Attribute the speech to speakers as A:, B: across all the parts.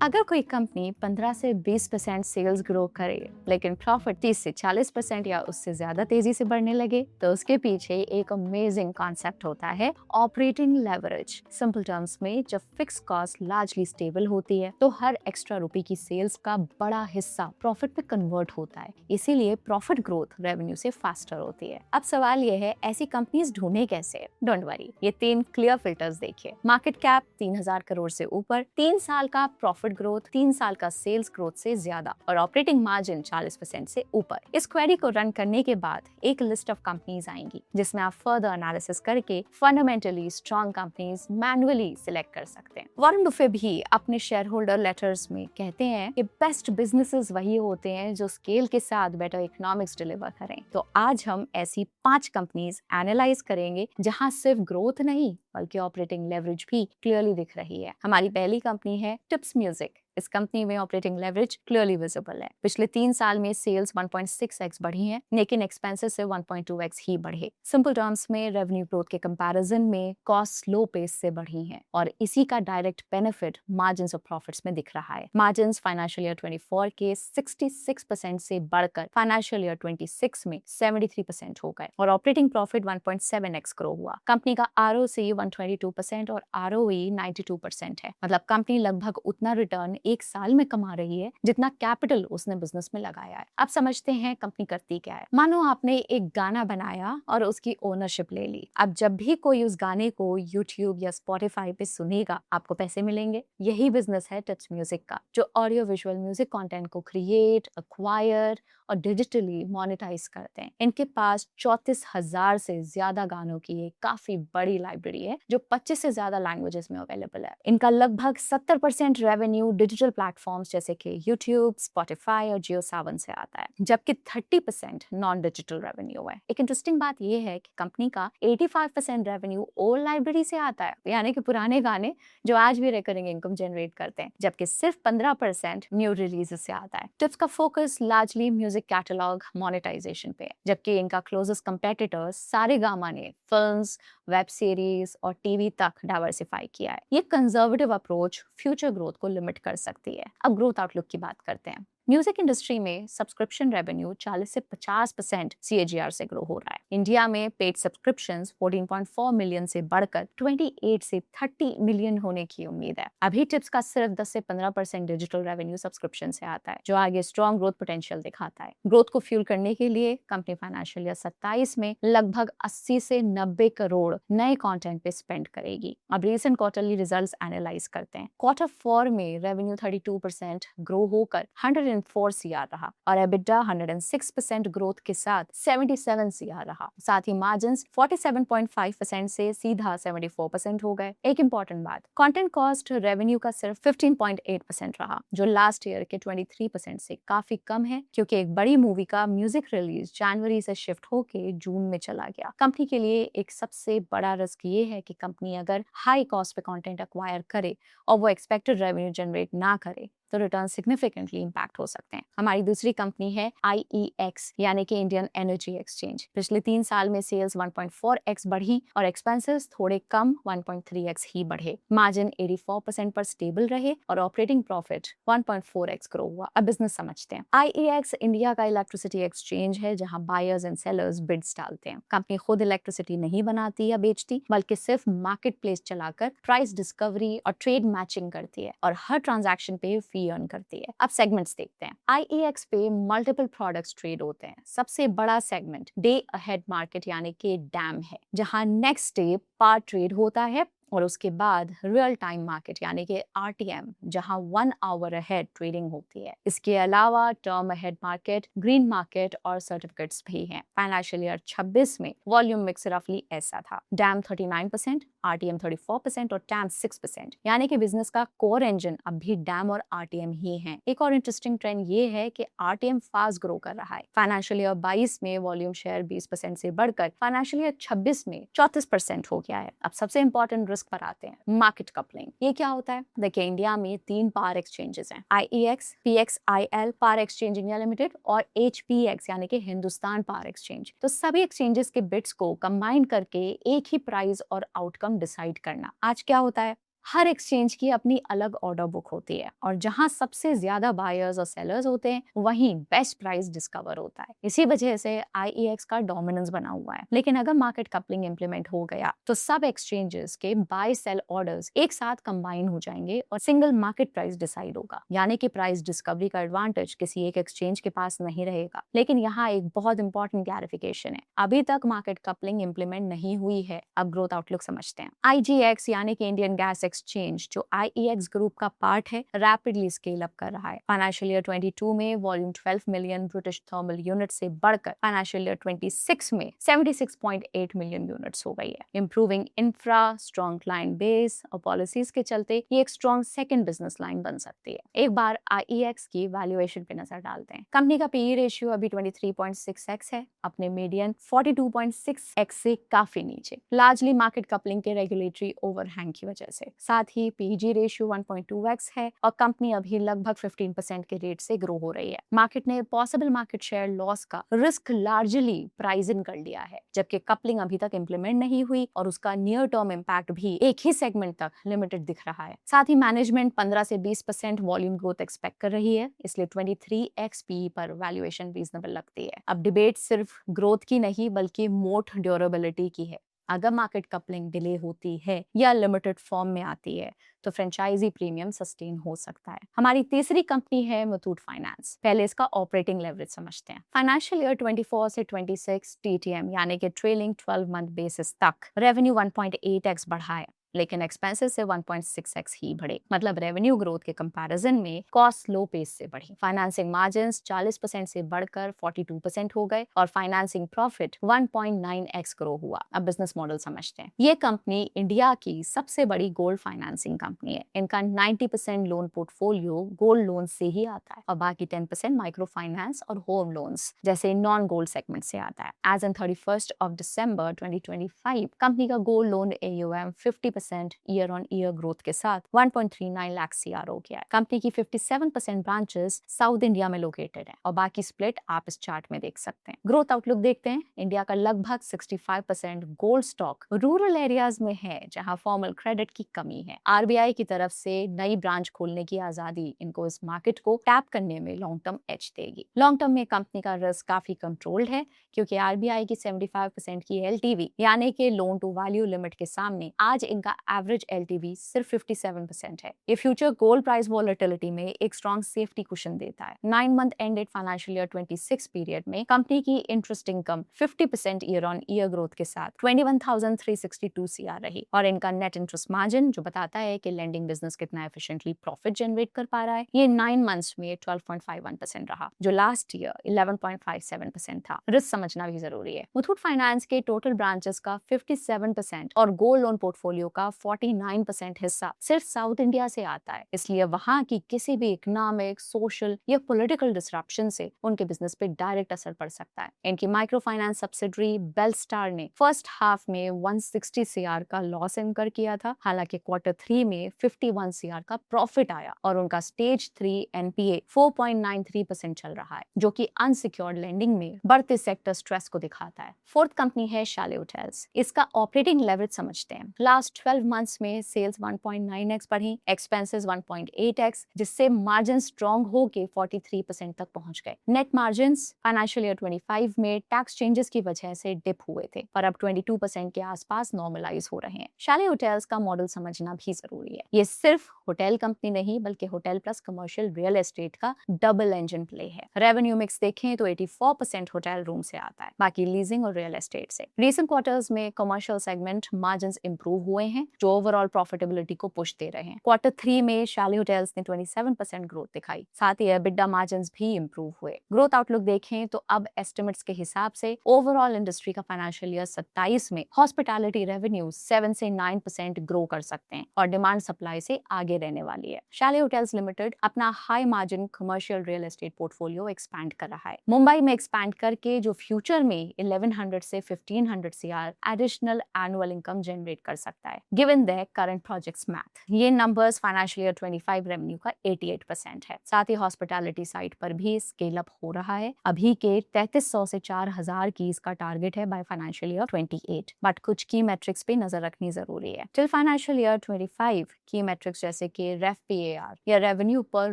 A: अगर कोई कंपनी 15 से 20% सेल्स ग्रो करे लेकिन प्रॉफिट 30 से 40% या उससे ज्यादा तेजी से बढ़ने लगे तो उसके पीछे एक अमेजिंग कॉन्सेप्ट होता है ऑपरेटिंग लेवरेज। सिंपल टर्म्स में जब फिक्स कॉस्ट लार्जली स्टेबल होती है तो हर एक्स्ट्रा रुपए की सेल्स का बड़ा हिस्सा प्रॉफिट पे कन्वर्ट होता है, इसीलिए प्रॉफिट ग्रोथ रेवेन्यू से फास्टर होती है। अब सवाल ये है, ऐसी कंपनीज ढूंढे कैसे? डोंट वरी, ये 3 क्लियर फिल्टर्स देखिए। मार्केट कैप 3000 करोड़ से ऊपर, 3 साल का प्रॉफिट ग्रोथ, 3 साल का सेल्स ग्रोथ से ज्यादा और ऑपरेटिंग मार्जिन 40% से ऊपर। इस क्वेरी को रन करने के बाद एक लिस्ट ऑफ कंपनीज आएंगी जिसमें आप फर्दर एनालिसिस करके fundamentally strong companies manually select कर सकते हैं। वॉरेन बफे भी अपने शेयर होल्डर लेटर्स में कहते हैं कि बेस्ट बिजनेसेस वही होते हैं जो स्केल के साथ बेटर इकोनॉमिक्स डिलीवर करें। तो आज हम ऐसी 5 कंपनीज एनालाइज करेंगे जहां सिर्फ ग्रोथ नहीं बल्कि ऑपरेटिंग लेवरेज भी क्लियरली दिख रही है। हमारी पहली कंपनी है टिप्स म्यूजिक। इस कंपनी में ऑपरेटिंग लेवरेज क्लियरली विजिबल है। पिछले 3 साल में सेल्स 1.6x बढ़ी है, लेकिन एक्सपेंसेस से 1.2x ही बढ़े। सिंपल टर्म्स में रेवेन्यू ग्रोथ के कंपैरिजन में कॉस्ट स्लो पेस से बढ़ी है और इसी का डायरेक्ट बेनिफिट मार्जिन्स और प्रॉफिट्स में दिख रहा है। मार्जिन्स फाइनेंशियल ईयर 24 के 66% से बढ़कर फाइनेंशियल ईयर 26 में 73% हो गए और ऑपरेटिंग प्रॉफिट 1.7x ग्रो हुआ। कंपनी का ROCE 122% और ROE 92% है। मतलब कंपनी लगभग उतना रिटर्न एक साल में कमा रही है जितना कैपिटल उसने बिजनेस में लगाया है। अब समझते हैं कंपनी करती क्या है। मानो आपने एक गाना बनाया और उसकी ओनरशिप ले ली। अब जब भी कोई उस गाने को YouTube या Spotify पे सुनेगा, आपको पैसे मिलेंगे। यही बिजनेस है टिप्स म्यूजिक का, जो ऑडियो विजुअल म्यूजिक कंटेंट को क्रिएट, एक्वायर और डिजिटली मोनेटाइज करते हैं। इनके पास 34,000 से ज्यादा गानों की एक काफी बड़ी लाइब्रेरी है जो 25 से ज्यादा लैंग्वेजेस में अवेलेबल है। इनका लगभग 70% रेवेन्यू डिजिटल प्लेटफॉर्म्स जैसे कि यूट्यूब, स्पॉटिफाई और जियो सावन से आता है, जबकि 30% नॉन डिजिटल रेवेन्यू है। एक इंटरेस्टिंग बात यह है कि कंपनी का 85% रेवेन्यू ओल्ड लाइब्रेरी से आता है, यानी कि पुराने गाने जो आज भी रिकरिंग इनकम जनरेट करते हैं, जबकि सिर्फ 15% न्यू रिलीज से आता है। टिप्स का focus largely music catalogue monetisation पे है, जबकि इनका क्लोजेस्ट कंपेटिटर्स सारेगामा ने फिल्म्स, वेब सीरीज और टीवी तक डाइवर्सिफाई किया है। ये कंजर्वेटिव अप्रोच फ्यूचर ग्रोथ को लिमिट कर सकती है। अब ग्रोथ आउटलुक की बात करते हैं। म्यूजिक इंडस्ट्री में सब्सक्रिप्शन रेवेन्यू 40 से 50% CAGR से ग्रो हो रहा है। इंडिया में पेड सब्सक्रिप्शंस 14.4 मिलियन से बढ़कर 28 से 30 मिलियन होने की उम्मीद है। अभी टिप्स का सिर्फ 10 से 15% डिजिटल रेवेन्यू सब्सक्रिप्शन से आता है, जो आगे स्ट्रॉन्ग ग्रोथ पोटेंशियल दिखाता है। ग्रोथ को फ्यूल करने के लिए कंपनी फाइनेंशियल ईयर 27 में लगभग 80 से 90 करोड़ नए कंटेंट पे स्पेंड करेगी। अब रिसेंट क्वार्टरली रिजल्ट्स एनालाइज करते हैं। क्वार्टर 4 में रेवेन्यू 32% ग्रो होकर 104 CR रहा और EBITDA 106% ग्रोथ के साथ 77 CR रहा। साथ ही मार्जिन्स 47.5% से सीधा 74% हो गए। एक इंपॉर्टेंट बात, कंटेंट कॉस्ट रेवेन्यू का सिर्फ 15.8% रहा, जो लास्ट ईयर के 23% से काफी कम है, क्योंकि एक बड़ी मूवी का म्यूजिक रिलीज जनवरी से शिफ्ट होके जून में चला गया। कंपनी के लिए एक सबसे बड़ा रिस्क ये है कि कंपनी अगर हाई कॉस्ट पे कंटेंट एक्वायर करे और वो एक्सपेक्टेड रेवेन्यू जनरेट ना करे तो रिटर्न सिग्निफिकेंटली इंपैक्ट हो सकते हैं। हमारी दूसरी कंपनी है IEX, यानी कि इंडियन एनर्जी एक्सचेंज। पिछले 3 साल में सेल्स 1.4x बढ़ी और एक्सपेंसेस थोड़े कम 1.3x ही बढ़े। मार्जिन 84% पर स्टेबल रहे और ऑपरेटिंग प्रॉफिट 1.4x ग्रो हुआ। अब बिजनेस समझते हैं। IEX इंडिया का इलेक्ट्रिसिटी एक्सचेंज है जहां बायर्स एंड सेलर्स बिड्स डालते हैं। कंपनी खुद इलेक्ट्रिसिटी नहीं बनाती या बेचती, बल्कि सिर्फ मार्केट प्लेस चलाकर प्राइस डिस्कवरी और ट्रेड मैचिंग करती है और हर ट्रांजैक्शन पे फी अर्न करती है। अब सेगमेंट्स देखते हैं। IEX पे मल्टीपल प्रोडक्ट्स ट्रेड होते हैं। सबसे बड़ा सेगमेंट डे अहेड मार्केट यानी कि डैम है, जहां नेक्स्ट डे पार ट्रेड होता है और उसके बाद रियल टाइम मार्केट यानी कि RTM, जहां 1 आवर अहेड ट्रेडिंग होती है। इसके अलावा term ahead market, green market और सर्टिफिकेट्स भी हैं। फाइनेंशियल ईयर 26 में वॉल्यूम मिक्स रफली ऐसा था: डैम 39%, RTM 34% और टैम 6%, यानी कि बिजनेस का कोर इंजन अब भी डैम और RTM ही है। एक और इंटरेस्टिंग ट्रेंड ये है कि RTM फास्ट ग्रो कर रहा है। फाइनेंशियल ईयर 22 में वॉल्यूम शेयर 20% से बढ़कर फाइनेंशियल ईयर 26 में 34% हो गया है। अब सबसे इंपॉर्टेंट रिस्क पर आते हैं, मार्केट कपलिंग। ये क्या होता है? देखिए, इंडिया में 3 पावर एक्सचेंजेस हैं: IEX, PXIL power exchange India limited और HPX यानी कि हिंदुस्तान पावर एक्सचेंज। तो सभी एक्सचेंजेस के बिड्स को कंबाइन करके एक ही प्राइस और आउटकम डिसाइड करना। आज क्या होता है, हर एक्सचेंज की अपनी अलग ऑर्डर बुक होती है और जहां सबसे ज्यादा बायर्स और सेलर्स होते हैं वहीं बेस्ट प्राइस डिस्कवर होता है। इसी वजह से आईईएक्स का डोमिनेंस बना हुआ है। लेकिन अगर मार्केट कपलिंग इंप्लीमेंट हो गया तो सब एक्सचेंजेस के बाय सेल ऑर्डर्स एक साथ कंबाइन हो जाएंगे और सिंगल मार्केट प्राइस डिसाइड होगा। यानी कि प्राइस डिस्कवरी का एडवांटेज किसी एक एक्सचेंज के पास नहीं रहेगा। लेकिन यहाँ एक बहुत इंपॉर्टेंट क्लैरिफिकेशन है, अभी तक मार्केट कपलिंग इंप्लीमेंट नहीं हुई है। अब ग्रोथ आउटलुक समझते हैं। आईजीएक्स यानी कि इंडियन गैस एक्सचेंज जो आईईएक्स ग्रुप का पार्ट है, रैपिडली स्केल अप कर रहा है। फाइनेंशियल ईयर 22 में volume 12 million British thermal unit से बढ़कर फाइनेंशियल ईयर 26 में 76.8 मिलियन यूनिट्स हो गई है। Improving infra, strong client base और पॉलिसीज के चलते ये एक स्ट्रॉन्ग सेकंड बिजनेस लाइन बन सकती है। एक बार आईईएक्स की वैल्यूएशन पे नजर डालते हैं। कंपनी का पीई रेशियो अभी 23.6x है, अपने मीडियन 42.6x से काफी नीचे, लार्जली मार्केट कपलिंग के रेगुलेटरी ओवरहैंग की वजह से। साथ ही पीजी रेशियो 1.2x है और कंपनी अभी लगभग 15% के रेट से ग्रो हो रही है। मार्केट ने पॉसिबल मार्केट शेयर लॉस का रिस्क लार्जली प्राइस इन कर लिया है, जबकि कपलिंग अभी तक इंप्लीमेंट नहीं हुई और उसका नियर टर्म इम्पैक्ट भी एक ही सेगमेंट तक लिमिटेड दिख रहा है। साथ ही मैनेजमेंट 15 से 20% वॉल्यूम ग्रोथ एक्सपेक्ट कर रही है, इसलिए 23x पीई पर वैल्यूएशन रीजनेबल लगती है। अब डिबेट सिर्फ ग्रोथ की नहीं बल्कि मोट ड्यूरेबिलिटी की है। अगर मार्केट कपलिंग डिले होती है या लिमिटेड फॉर्म में आती है तो फ्रेंचाइजी प्रीमियम सस्टेन हो सकता है। हमारी तीसरी कंपनी है मुथूट फाइनेंस। पहले इसका ऑपरेटिंग लेवरेज समझते हैं। फाइनेंशियल ईयर 24 से 26 टीटीएम यानी कि ट्रेलिंग 12 मंथ बेसिस तक रेवेन्यू 1.8x बढ़ा है, लेकिन एक्सपेंसेस से 1.6x ही बढ़े। मतलब रेवेन्यू ग्रोथ के कंपैरिजन में कॉस्ट लो पेस से बढ़ी। फाइनेंसिंग मार्जिन्स 40% से बढ़कर 42% हो गए और फाइनेंसिंग प्रॉफिट 1.9x ग्रो हुआ। अब बिजनेस मॉडल समझते हैं। ये कंपनी इंडिया की सबसे बड़ी गोल्ड फाइनेंसिंग कंपनी है। इनका 90% लोन पोर्टफोलियो गोल्ड लोन से ही आता है और बाकी 10% माइक्रो फाइनेंस और होम लोन्स जैसे नॉन गोल्ड सेगमेंट से आता है। एज एन 31 दिसंबर 2025 कंपनी का gold loan AUM 50% year on year growth के साथ 1.39 लाख CR हो गया है। कंपनी की 57% ब्रांचेस साउथ इंडिया में लोकेटेड है और बाकी स्प्लिट आप इस चार्ट में देख सकते हैं। ग्रोथ आउटलुक देखते हैं। इंडिया का लगभग 65% गोल्ड स्टॉक रूरल एरियाज में है जहां फॉर्मल क्रेडिट की कमी है। RBI की तरफ से नई ब्रांच खोलने की आजादी इनको इस मार्केट को टैप करने में लॉन्ग टर्म एज देगी। लॉन्ग टर्म में कंपनी का रिस्क काफी कंट्रोल्ड है क्योंकि RBI की 75% की LTV यानी कि लोन टू वैल्यू लिमिट के सामने आज इनका एवरेज LTV सिर्फ 57% है। ये फ्यूचर गोल्ड प्राइस वॉलेटिलिटी में एक स्ट्रॉन्ग सेफ्टी कुशन देता है। 9 month ended financial year 26 period में कंपनी की interest income 50% year on year growth के साथ 21,362 CR रही और इनका नेट इंटरेस्ट मार्जिन जो बताता है कि लेंडिंग बिजनेस कितना एफिशिएंटली प्रॉफिट जनरेट कर पा रहा है, ये 9 मंथ्स में 12.51% रहा जो लास्ट ईयर 11.57% था। रिस्क समझना भी जरूरी है। मुथूट फाइनेंस के टोटल ब्रांचेस का 57% और गोल्ड लोन पोर्टफोलियो का 49% हिस्सा सिर्फ साउथ इंडिया से आता है, इसलिए वहां की किसी भी इकोनॉमिक, सोशल या पॉलिटिकल डिसरप्शन से उनके बिजनेस पे डायरेक्ट असर पड़ सकता है। इनकी माइक्रो फाइनेंस सब्सिडरी बेलस्टार ने फर्स्ट हाफ में 160 CR का लॉस इनकर किया था, हालांकि क्वार्टर 3 में 51 CR का प्रॉफिट आया और उनका स्टेज 3 NPA 4.93% चल रहा है जो कि अनसिक्योर्ड लेंडिंग में बढ़ते सेक्टर स्ट्रेस को दिखाता है। फोर्थ कंपनी है शैले होटल्स। इसका ऑपरेटिंग लेवरेज समझते हैं। लास्ट 12 मंथ्स में सेल्स 1.9x बढ़ी, एक्सपेंसेस 1.8x, जिससे मार्जिन स्ट्रॉन्ग होके 43% तक पहुंच गए। नेट मार्जिन्स फाइनेंशियल ईयर 25 में टैक्स चेंजेस की वजह से डिप हुए थे पर अब 22% के आसपास नॉर्मलाइज हो रहे हैं। शैले होटल्स का मॉडल समझना भी जरूरी है। ये सिर्फ होटल कंपनी नहीं बल्कि hotel plus commercial real estate का डबल इंजन प्ले है। रेवेन्यू मिक्स देखें तो 84% होटल रूम से आता है, बाकी लीजिंग और रियल एस्टेट से। रिसेंट क्वार्टर्स में कमर्शियल सेगमेंट मार्जिन्स इंप्रूव हुए हैं जो ओवरऑल प्रॉफिटेबिलिटी को पुश दे रहे हैं। क्वार्टर 3 में शैले होटल्स ने 27% ग्रोथ दिखाई, साथ ही EBITDA मार्जिन्स भी इंप्रूव हुए। ग्रोथ आउटलुक देखें तो अब एस्टिमेट्स के हिसाब से ओवरऑल इंडस्ट्री का फाइनेंशियल ईयर 27 में हॉस्पिटैलिटी रेवेन्यू 7 से 9% ग्रो कर सकते हैं और डिमांड सप्लाई से आगे रहने वाली है। शैले होटल्स लिमिटेड अपना high margin commercial real estate portfolio expand कर रहा है, मुंबई में एक्सपैंड करके जो फ्यूचर में 1100 से 1500 CR additional annual income generate कर सकता है। Given the current projects math. ये नंबर्स फाइनेंशियल ईयर 25 रेवेन्यू का 88% है। साथ ही हॉस्पिटैलिटी साइड पर भी स्केल अप हो रहा है। अभी के 3300 से 4000 की इसका टारगेट है बाय फाइनेंशियल ईयर 28। बट कुछ की मेट्रिक्स पे नजर रखनी जरूरी है। टिल फाइनेंशियल ईयर 25 की मेट्रिक्स जैसे कि रेफ PAR या रेवेन्यू पर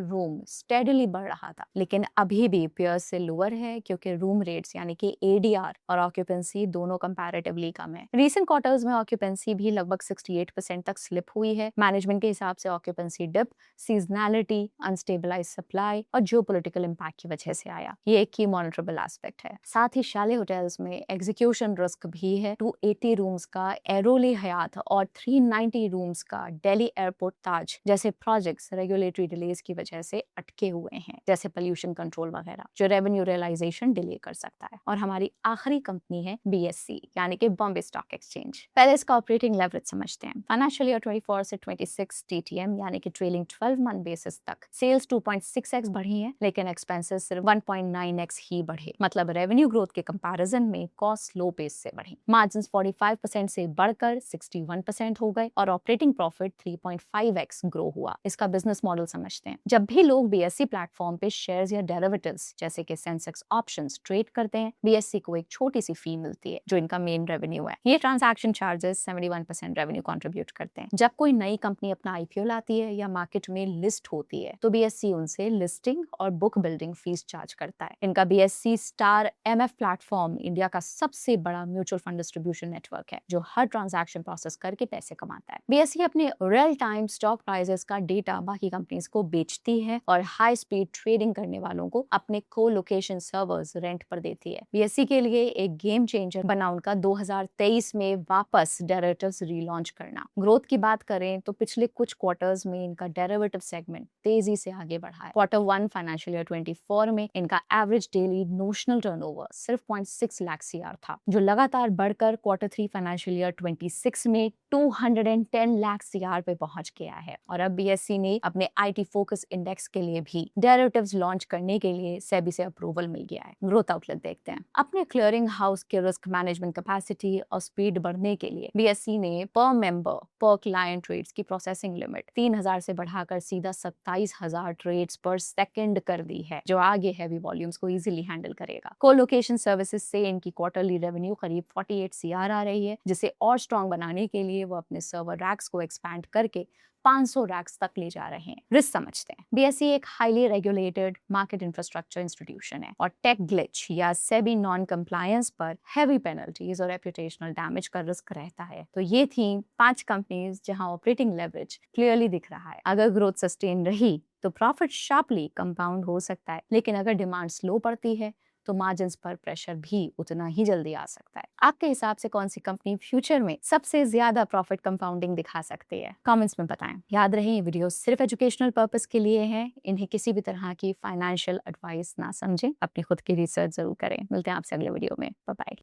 A: रूम स्टेडली बढ़ रहा था, लेकिन अभी भी पीयर्स से लोअर है क्योंकि रूम रेट्स यानी कि ADR और ऑक्यूपेंसी दोनों कंपैरेटिवली कम है। रीसेंट क्वार्टर्स में ऑक्यूपेंसी भी लगभग 68% तक स्लिप हुई है। मैनेजमेंट के हिसाब से occupancy dip seasonality, unstabilise supply और जियोपॉलिटिकल इंपैक्ट की वजह से आया। ये एक की मॉनिटरेबल एस्पेक्ट है। साथ ही शैले होटल्स में एग्जीक्यूशन रिस्क भी है। 280 रूम्स का एरोली हयात और 390 रूम्स का दिल्ली एयरपोर्ट ताज जैसे प्रोजेक्ट्स रेगुलेटरी डिलेज की वजह से अटके हुए हैं, जैसे पोल्यूशन कंट्रोल वगैरह, जो रेवेन्यू रियलाइजेशन डिले कर सकता है। और हमारी आखिरी कंपनी है BSE यानी कि बॉम्बे स्टॉक एक्सचेंज। पहले इसका ऑपरेटिंग लेवरेज समझते हैं। फाइनेंशियल ईयर 24 से 26 TTM यानी कि ट्रेलिंग 12 मंथ बेसिस तक सेल्स 2.6x बढ़ी है, लेकिन एक्सपेंसेस सिर्फ 1.9x ही बढ़े। मतलब रेवेन्यू ग्रोथ के कंपैरिजन में कॉस्ट लो पेस से बढ़ी। मार्जिन्स 45% से बढ़कर 61% हो गए और ऑपरेटिंग प्रॉफिट 3.5x ग्रो हुआ। इसका बिजनेस मॉडल समझते हैं। जब भी लोग BSE प्लेटफॉर्म पे शेयर्स या डेरिवेटिव्स जैसे कि सेंसेक्स ऑप्शंस ट्रेड करते हैं, BSE को एक छोटी सी फी मिलती है जो इनका मेन रेवेन्यू है। ये ट्रांजैक्शन चार्जेस 71% रेवेन्यू कंट्रीब्यूट करते हैं। जब कोई नई कंपनी अपना IPO लाती है या मार्केट में लिस्ट होती है तो BSE उनसे लिस्टिंग और बुक बिल्डिंग फीस चार्ज करता है। इनका BSE star MF platform India का सबसे बड़ा म्यूचुअल फंड डिस्ट्रीब्यूशन नेटवर्क है जो हर ट्रांजैक्शन प्रोसेस करके पैसे कमाता है। BSE अपने रियल टाइम स्टॉक प्राइसेस का डेटा बाकी कंपनीज को बेचती है और हाई स्पीड ट्रेडिंग करने वालों को अपने को लोकेशन सर्वर्स रेंट पर देती है। BSE के लिए एक गेम चेंजर बना उनका 2023 में वापस डेरिवेटिव्स रीलॉन्च करना। ग्रोथ की बात करें तो पिछले कुछ क्वार्टर्स में इनका डेरिवेटिव सेगमेंट तेजी से आगे बढ़ा है। Q1 फाइनेंशियल ईयर 24 में इनका एवरेज डेली नोशनल टर्नओवर सिर्फ 0.6 लाख CR था, जो लगातार बढ़कर Q3 फाइनेंशियल ईयर 26 में 210 लाख CR पे पहुंच गया है। और अब BSE ने अपने IT फोकस इंडेक्स के लिए भी डेरिवेटिव्स लॉन्च करने के लिए सेबी से अप्रूवल मिल गया है। ग्रोथ आउटलुक देखते हैं। अपने क्लियरिंग हाउस के रिस्क मैनेजमेंट कैपेसिटी और स्पीड बढ़ने के लिए BSE ने पर मेंबर पर क्लाइंट ट्रेड्स की प्रोसेसिंग लिमिट 3000 से बढ़ाकर सीधा 27000 ट्रेड्स पर सेकंड कर दी है, जो आगे हैवी वॉल्यूम्स को इजीली हैंडल करेगा। कोलोकेशन सर्विसेज से इनकी क्वार्टरली रेवेन्यू करीब 48 CR आ रही है, जिसे और स्ट्रॉन्ग बनाने के लिए वो अपने सर्वर रैक्स को एक्सपैंड करके 500 रैक्स तक ले जा रहे हैं। रिस्क समझते हैं। BSE एक highly regulated market infrastructure institution है और टेक ग्लिच या सेबी नॉन कंप्लायंस पर हैवी पेनल्टीज और रेपुटेशनल डैमेज का रिस्क रहता है। तो ये थी 5 कंपनीज जहां ऑपरेटिंग लेवरेज क्लियरली दिख रहा है। अगर ग्रोथ सस्टेन रही तो प्रॉफिट शार्पली कंपाउंड हो सकता है, लेकिन अगर डिमांड स्लो पड़ती है तो मार्जिन्स पर प्रेशर भी उतना ही जल्दी आ सकता है। आपके हिसाब से कौन सी कंपनी फ्यूचर में सबसे ज्यादा प्रॉफिट कंपाउंडिंग दिखा सकती है? कमेंट्स में बताएं। याद रहे, ये वीडियो सिर्फ एजुकेशनल पर्पस के लिए है। इन्हें किसी भी तरह की फाइनेंशियल एडवाइस ना समझें। अपनी खुद की रिसर्च जरूर करें। मिलते हैं आपसे अगले वीडियो में। Bye bye.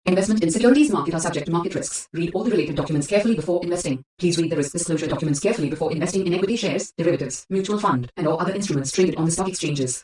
B: Investment in securities market are subject to market risks. Read all the related documents carefully before investing. Please read the risk disclosure documents carefully before investing in equity shares, derivatives, mutual fund, and or other instruments traded on the stock exchanges.